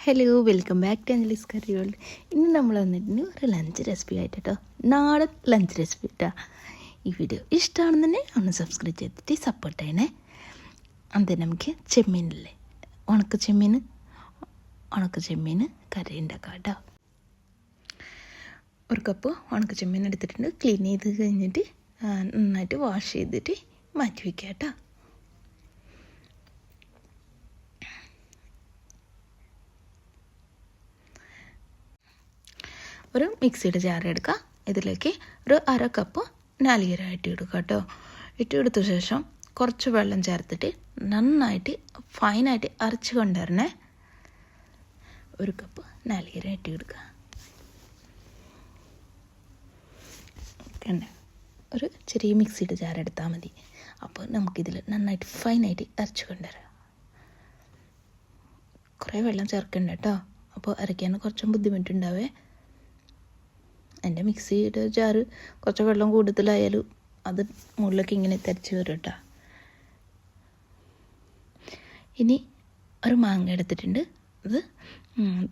Hello, welcome back to Anjali's curry world. ഇന്ന് നമ്മൾ വന്നിട്ട് ഒരു ലഞ്ച് റെസിപ്പി ആയിട്ട് കേട്ടോ, നാടൻ ലഞ്ച് റെസിപ്പി കേട്ടോ. ഈ വീഡിയോ ഇഷ്ടമാണെന്നുണ്ടെങ്കിൽ ഒന്ന് സബ്സ്ക്രൈബ് ചെയ്തിട്ട് സപ്പോർട്ട് ചെയ്യണേ. അതെ, നമുക്ക് ചെമ്മീനില്ലേ, ഉണക്ക ചെമ്മീൻ കറി ഉണ്ടാക്കാം കേട്ടോ. ഒരു കപ്പ് ഉണക്ക ചെമ്മീൻ എടുത്തിട്ടുണ്ട്. ക്ലീൻ ചെയ്ത് കഴിഞ്ഞിട്ട് നന്നായിട്ട് വാഷ് ചെയ്തിട്ട് മാറ്റി വയ്ക്കാം കേട്ടോ. ഒരു മിക്സിയുടെ ജാർ എടുക്കുക. ഇതിലേക്ക് ഒരു അര കപ്പ് നാളികേരം ഇട്ട് കേട്ടോ. ഇട്ടെടുത്ത ശേഷം കുറച്ച് വെള്ളം ചേർത്തിട്ട് നന്നായിട്ട് ഫൈനായിട്ട് അരച്ച് കൊണ്ടുവരണേ. ഒരു കപ്പ് നാളികേരം ഇട്ട് കൊടുക്കുക. ഒരു ചെറിയ മിക്സിയുടെ ജാർ എടുത്താൽ മതി. അപ്പോൾ നമുക്കിതിൽ നന്നായിട്ട് ഫൈനായിട്ട് അരച്ച് കൊണ്ടുവരാം. കുറേ വെള്ളം ചേർക്കണ്ട കേട്ടോ, അപ്പോൾ അരയ്ക്കാൻ കുറച്ചും ബുദ്ധിമുട്ടുണ്ടാവേ. എൻ്റെ മിക്സിയുടെ ജാറ് കുറച്ച് വെള്ളം കൂടുതലായാലും അത് മുകളിലേക്ക് ഇങ്ങനെ തരിച്ച് വരും കേട്ടോ. ഇനി ഒരു മാങ്ങ എടുത്തിട്ടുണ്ട്. അത്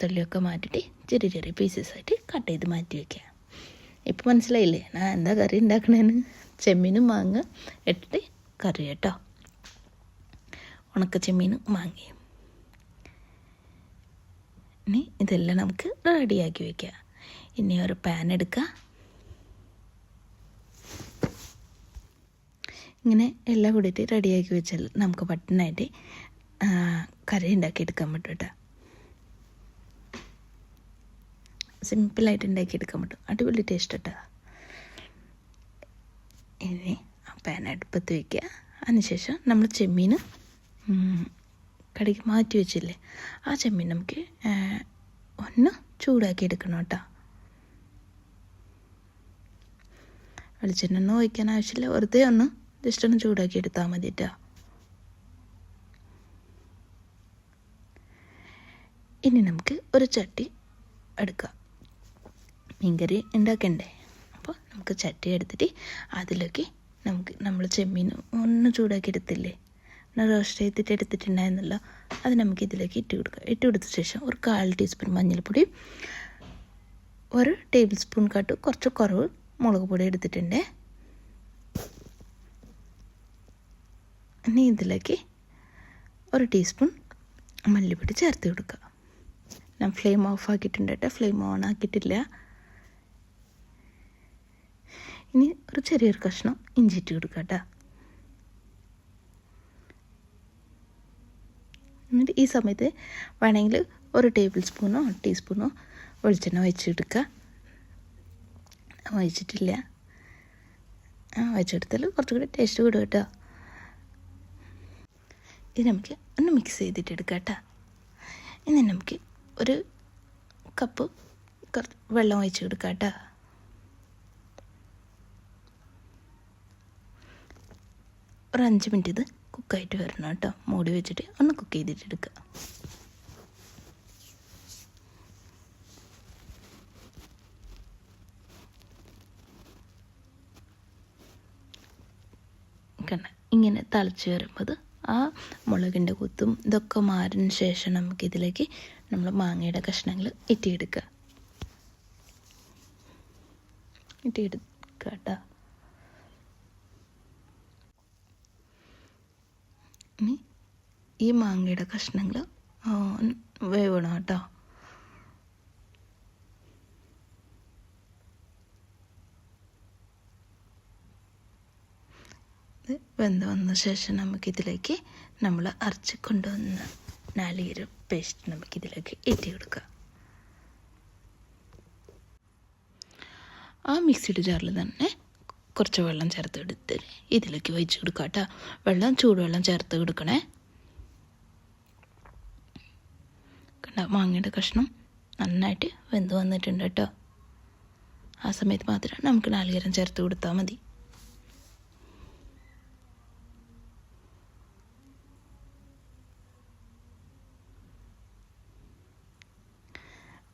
തൊലിയൊക്കെ മാറ്റിയിട്ട് ചെറിയ ചെറിയ പീസസായിട്ട് കട്ട് ചെയ്ത് മാറ്റി വയ്ക്കുക. ഇപ്പോൾ മനസ്സിലായില്ലേ ഞാൻ എന്താ കറി ഉണ്ടാക്കണേന്ന്? ചെമ്മീനും മാങ്ങ ഇട്ടിട്ട് കറി കേട്ടോ, ഉണക്ക ചെമ്മീനും മാങ്ങയും. ഇനി ഇതെല്ലാം നമുക്ക് റെഡിയാക്കി വയ്ക്കുക. ഇനി ഒരു പാൻ എടുക്കുക. ഇങ്ങനെ എല്ലാം കൂടിയിട്ട് റെഡിയാക്കി വെച്ചാൽ നമുക്ക് പെട്ടെന്നായിട്ട് കറി ഉണ്ടാക്കിയെടുക്കാൻ പറ്റും കേട്ടോ. സിമ്പിളായിട്ട് ഉണ്ടാക്കിയെടുക്കാൻ പറ്റും. അടിപൊളി ടേസ്റ്റ് കേട്ടോ. ഇനി ആ പാൻ അടുപ്പത്ത് വയ്ക്കുക. അതിനുശേഷം നമ്മൾ ചെമ്മീൻ കടുകി മാറ്റി വെച്ചില്ലേ, ആ ചെമ്മീൻ നമുക്ക് ഒന്ന് ചൂടാക്കി എടുക്കണം കേട്ടോ. വെളിച്ചെണ്ണ ഒന്നും ഒഴിക്കാൻ ആവശ്യമില്ല, വെറുതെ ഒന്ന് ജസ്റ്റ് ഒന്ന് ചൂടാക്കി എടുത്താൽ മതി കേട്ടോ. ഇനി നമുക്ക് ഒരു ചട്ടി എടുക്കാം. മീൻകറി ഉണ്ടാക്കണ്ടേ, അപ്പോൾ നമുക്ക് ചട്ടി എടുത്തിട്ട് അതിലേക്ക് നമ്മൾ ചെമ്മീൻ ഒന്ന് ചൂടാക്കി എടുത്തില്ലേ, റോസ്റ്റ് ചെയ്തിട്ട് എടുത്തിട്ടുണ്ടായിരുന്നല്ലോ, അത് നമുക്ക് ഇതിലേക്ക് ഇട്ട് കൊടുക്കാം. ഇട്ട് കൊടുത്ത ശേഷം ഒരു 1/4 ടീസ്പൂൺ മഞ്ഞൾപ്പൊടി, 1 ടേബിൾ സ്പൂൺ കാട്ട് കുറച്ച് കുറവ് മുളക് പൊടി എടുത്തിട്ടുണ്ട്. ഇനി ഇതിലേക്ക് 1 ടീസ്പൂൺ മല്ലിപ്പൊടി ചേർത്ത് കൊടുക്കുക. ഞാൻ ഫ്ലെയിം ഓഫ് ആക്കിയിട്ടുണ്ട് കേട്ടോ, ഫ്ലെയിം ഓൺ ആക്കിയിട്ടില്ല. ഇനി ഒരു ചെറിയൊരു കഷ്ണം ഇഞ്ചി ഇട്ട് കൊടുക്കുക കേട്ടോ. എന്നിട്ട് ഈ സമയത്ത് വേണമെങ്കിൽ 1 ടേബിൾ സ്പൂണോ ടീസ്പൂണോ വെളിച്ചെണ്ണ ഒഴിച്ചെടുക്കുക. ഒഴിച്ചിട്ടില്ല, ഒഴിച്ചെടുത്താൽ കുറച്ചുകൂടി ടേസ്റ്റ് കൂടും കേട്ടോ. ഇത് നമുക്ക് ഒന്ന് മിക്സ് ചെയ്തിട്ട് എടുക്കാം കേട്ടോ. ഇനി നമുക്ക് ഒരു കപ്പ് വെള്ളം ഒഴിച്ച് കൊടുക്കാം കേട്ടോ. ഒരു 5 മിനിറ്റ് ഇത് കുക്കായിട്ട് വരണം കേട്ടോ. മൂടി വെച്ചിട്ട് ഒന്ന് കുക്ക് ചെയ്തിട്ട് എടുക്കുക. ഇങ്ങനെ തിളച്ച് വരുമ്പോൾ ആ മുളകിൻ്റെ കുത്തും ഇതൊക്കെ മാറിന് ശേഷം നമുക്കിതിലേക്ക് നമ്മൾ മാങ്ങയുടെ കഷ്ണങ്ങൾ ഇട്ടിയെടുക്കുക കേട്ടോ. ഇനി ഈ മാങ്ങയുടെ കഷ്ണങ്ങൾ വേവണം കേട്ടോ. ഇത് വെന്ത് വന്ന ശേഷം നമുക്കിതിലേക്ക് നമ്മൾ അരച്ച് കൊണ്ടുവന്ന നാളികേരം പേസ്റ്റ് നമുക്കിതിലേക്ക് ഇട്ട് കൊടുക്കുക. ആ മിക്സിയുടെ ജാറിൽ തന്നെ കുറച്ച് വെള്ളം ചേർത്ത് എടുത്ത് ഇതിലേക്ക് ഒഴിച്ച് കൊടുക്കുക കേട്ടോ. ചൂടുവെള്ളം ചേർത്ത് കൊടുക്കണേ. കണ്ട, മാങ്ങയുടെ കഷ്ണം നന്നായിട്ട് വെന്ത് വന്നിട്ടുണ്ട് കേട്ടോ. ആ സമയത്ത് മാത്രം നമുക്ക് നാളികേരം ചേർത്ത് കൊടുത്താൽ മതി.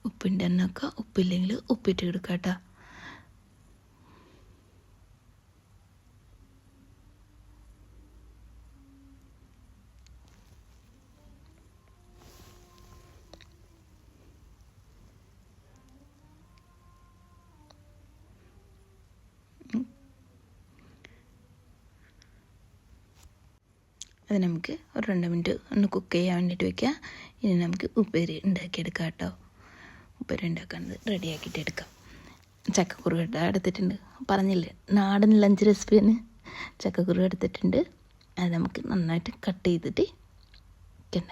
ഉപ്പിൻ്റെ എണ്ണൊക്കെ ഉപ്പില്ലെങ്കിൽ ഉപ്പിട്ട് കൊടുക്കുക കേട്ടോ. അത് നമുക്ക് ഒരു 2 മിനിറ്റ് ഒന്ന് കുക്ക് ചെയ്യാൻ വേണ്ടിയിട്ട് വയ്ക്കുക. ഇനി നമുക്ക് ഉപ്പേരി ഉണ്ടാക്കിയെടുക്കാം കേട്ടോ. ഉപ്പേരി ഉണ്ടാക്കാനത് റെഡിയാക്കിയിട്ട് എടുക്കാം. ചക്കക്കുരു എടുത്തിട്ടുണ്ട്, പറഞ്ഞില്ലേ നാടൻ ലഞ്ച് റെസിപ്പിന്. ചക്കക്കുരു എടുത്തിട്ടുണ്ട്, അത് നമുക്ക് നന്നായിട്ട് കട്ട് ചെയ്തിട്ട് കണ്ട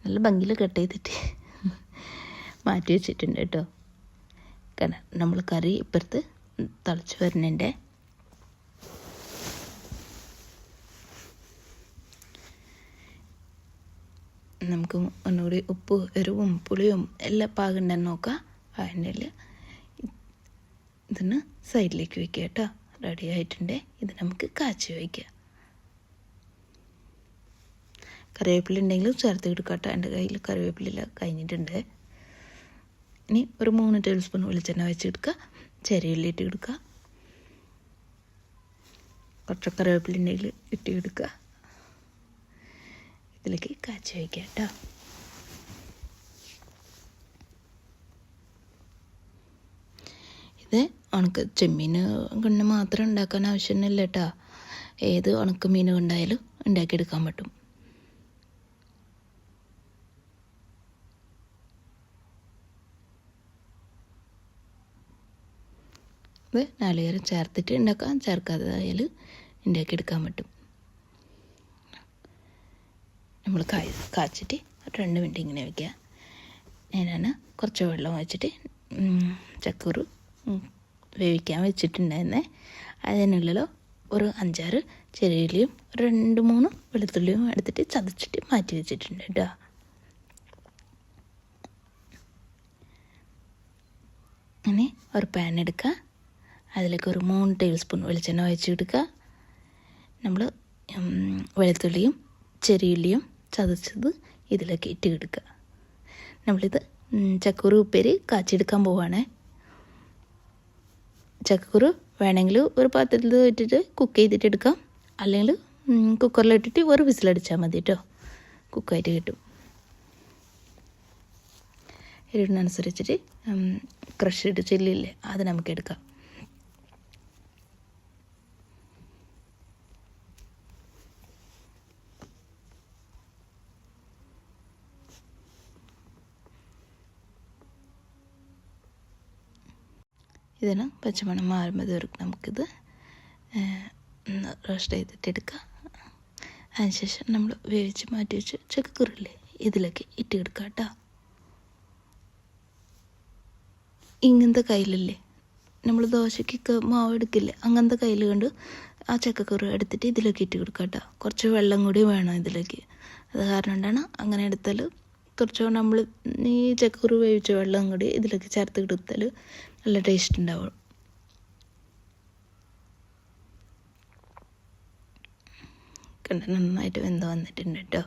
നല്ല ഭംഗിയിൽ കട്ട് ചെയ്തിട്ട് മാറ്റി വെച്ചിട്ടുണ്ട് കേട്ടോ. കാരണം നമ്മൾ കറി ഇപ്പുറത്ത് തിളച്ച് വരുന്നുണ്ട്. നമുക്ക് ഒന്നുകൂടി ഉപ്പ് എരിവും പുളിയും എല്ലാം പാകുണ്ടെന്ന് നോക്കാം. അതിൻ്റെ ഇതിന് സൈഡിലേക്ക് വയ്ക്കുക കേട്ടോ. റെഡി ആയിട്ടുണ്ട്. ഇത് നമുക്ക് കാച്ചി വയ്ക്കുക. കറിവേപ്പില ഉണ്ടെങ്കിലും ചേർത്ത് കൊടുക്കുക കേട്ടോ. എൻ്റെ കയ്യിൽ കറിവേപ്പില കഴിഞ്ഞിട്ടുണ്ട്. ഇനി ഒരു 3 ടേബിൾ സ്പൂൺ വെളിച്ചെണ്ണ വെച്ചെടുക്കുക. ചെറിയ ഉള്ളി ഇട്ട് കൊടുക്കുക. കുറച്ച് കറിവേപ്പില ഉണ്ടെങ്കിൽ ഇട്ട് കൊടുക്കുക. ഇതിലേക്ക് കാച്ചി വയ്ക്കുക കേട്ടോ. ഇത് ഉണക്ക ചെമ്മീൻ കൊണ്ട് മാത്രം ഉണ്ടാക്കാൻ ആവശ്യമൊന്നുമില്ല കേട്ടോ. ഏത് ഉണക്ക മീൻ കൊണ്ടായാലും ഉണ്ടാക്കിയെടുക്കാൻ പറ്റും. ഇത് നാളികേരം ചേർത്തിട്ട് ഉണ്ടാക്കാം, ചേർക്കാത്തതായാലും ഉണ്ടാക്കിയെടുക്കാൻ പറ്റും. നമ്മൾ കാച്ചിട്ട് 2 മിനിറ്റ് ഇങ്ങനെ വയ്ക്കുക. ഞാനാണ് കുറച്ച് വെള്ളം വെച്ചിട്ട് ചക്കക്കുരു വേവിക്കാൻ വെച്ചിട്ടുണ്ടായിരുന്നേ. അതിനുള്ളിൽ ഒരു 5-6 ചെറിയുള്ളിയും 2-3 വെളുത്തുള്ളിയും എടുത്തിട്ട് ചതച്ചിട്ട് മാറ്റി വെച്ചിട്ടുണ്ട് കേട്ടോ. ഇനി ഒരു പാൻ എടുക്കുക. അതിലേക്ക് ഒരു 3 ടേബിൾ സ്പൂൺ വെളിച്ചെണ്ണ ഒഴിച്ച് കൊടുക്കുക. നമ്മൾ വെളുത്തുള്ളിയും ചെറിയുള്ളിയും ചതച്ചത് ഇതിലേക്ക് ഇട്ട് കൊടുക്കുക. നമ്മളിത് ചക്കക്കുരു ഉപ്പേരി കാച്ചിയെടുക്കാൻ പോവുകയാണേ. ചക്കക്കുരു വേണമെങ്കിൽ ഒരു പാത്രത്തിൽ ഇട്ടിട്ട് കുക്ക് ചെയ്തിട്ട് എടുക്കാം, അല്ലെങ്കിൽ കുക്കറിലിട്ടിട്ട് ഒരു വിസിലടിച്ചാൽ മതി കേട്ടോ. കുക്കായിട്ട് കിട്ടും. എരിവിനനുസരിച്ചിട്ട് ക്രഷ്ഡ് ചില്ലില്ലേ അത് നമുക്ക് എടുക്കാം. ഇതിന് പച്ചമണം മാറുമ്പോൾ നമുക്കിത് റോസ്റ്റ് ചെയ്തിട്ട് എടുക്കാം. അതിനുശേഷം നമ്മൾ വേവിച്ച് മാറ്റി വെച്ച് ചക്കക്കുരുല്ലേ ഇതിലേക്ക് ഇട്ട് കൊടുക്കാം കേട്ടോ. ഇങ്ങനത്തെ കയ്യിലല്ലേ നമ്മൾ ദോശയ്ക്കൊക്കെ മാവ് എടുക്കില്ലേ, അങ്ങനത്തെ കയ്യിൽ കൊണ്ട് ആ ചക്കക്കുരു എടുത്തിട്ട് ഇതിലേക്ക് ഇട്ട് കൊടുക്കാം കേട്ടോ. കുറച്ച് വെള്ളം കൂടി വേണം ഇതിലേക്ക്. അത് കാരണം കൊണ്ടാണ് അങ്ങനെ എടുത്താൽ കുറച്ച് നമ്മൾ ഈ ചക്കക്കുരു വേവിച്ച വെള്ളം കൂടി ഇതിലേക്ക് ചേർത്ത് കൊടുത്താൽ നല്ല ടേസ്റ്റ് ഉണ്ടാവും. കണ്ട നന്നായിട്ട് വെന്ത് വന്നിട്ടുണ്ട് കേട്ടോ.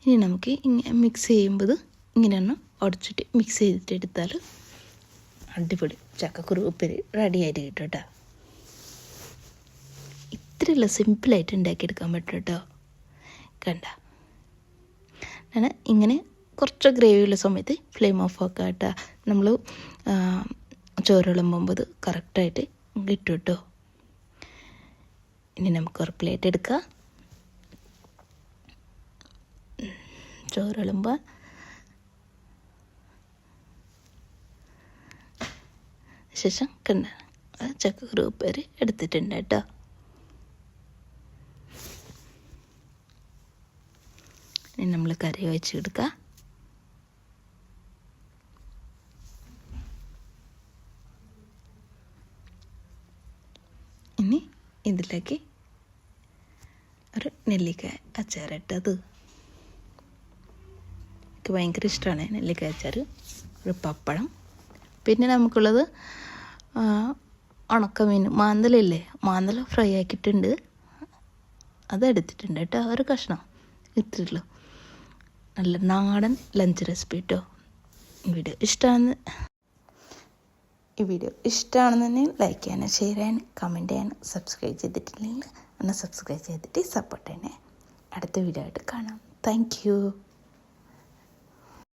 ഇനി നമുക്ക് ഇങ്ങനെ മിക്സ് ചെയ്യുമ്പോൾ ഇങ്ങനെ ഒന്ന് ഉടച്ചിട്ട് മിക്സ് ചെയ്തിട്ട് എടുത്താൽ അടിപൊളി ചക്കക്കുരു ഉപ്പേരി റെഡി ആയിട്ട് കിട്ടും കേട്ടോ. ഇത്രയല്ല സിമ്പിളായിട്ട് ഉണ്ടാക്കിയെടുക്കാൻ പറ്റും കേട്ടോ. കണ്ട ഞാൻ ഇങ്ങനെ കുറച്ച് ഗ്രേവിയുള്ള സമയത്ത് ഫ്ലെയിം ഓഫ് ആക്കുക കേട്ടോ. നമ്മൾ ചോറ് വിളമ്പുമ്പോൾ അത് കറക്റ്റായിട്ട് കിട്ടും കേട്ടോ. ഇനി നമുക്ക് ഒരു പ്ലേറ്റ് എടുക്കാം. ചോറ് വിളമ്പുക. ശേഷം കണ്ട ചക്കക്കുരു ഉപ്പേരി എടുത്തിട്ടുണ്ട് കേട്ടോ. ഇനി നമ്മൾ കറി ഒഴിച്ച് കൊടുക്കുക. ഇനി ഇതിലേക്ക് ഒരു നെല്ലിക്ക അച്ചാറിട്ടത്. എനിക്ക് ഭയങ്കര ഇഷ്ടമാണ് നെല്ലിക്ക അച്ചാർ. ഒരു പപ്പടം, പിന്നെ നമുക്കുള്ളത് ഉണക്കമീൻ മാന്തലില്ലേ, മാന്തൽ ഫ്രൈ ആക്കിയിട്ടുണ്ട്, അതെടുത്തിട്ടുണ്ട് കേട്ടോ. ഒരു കഷ്ണം ഇത്രയുള്ളൂ. നല്ല നാടൻ ലഞ്ച് റെസിപ്പി കേട്ടോ. ഈ വീഡിയോ ഇഷ്ടമാണെന്നുണ്ടെങ്കിൽ ലൈക്ക് ചെയ്യാനും ഷെയർ ചെയ്യാനും കമൻറ്റ് ചെയ്യാനും സബ്സ്ക്രൈബ് ചെയ്തിട്ടില്ലെങ്കിൽ ഒന്ന് സബ്സ്ക്രൈബ് ചെയ്തിട്ട് സപ്പോർട്ട് ചെയ്യണേ. അടുത്ത വീഡിയോ ആയിട്ട് കാണാം. Thank you.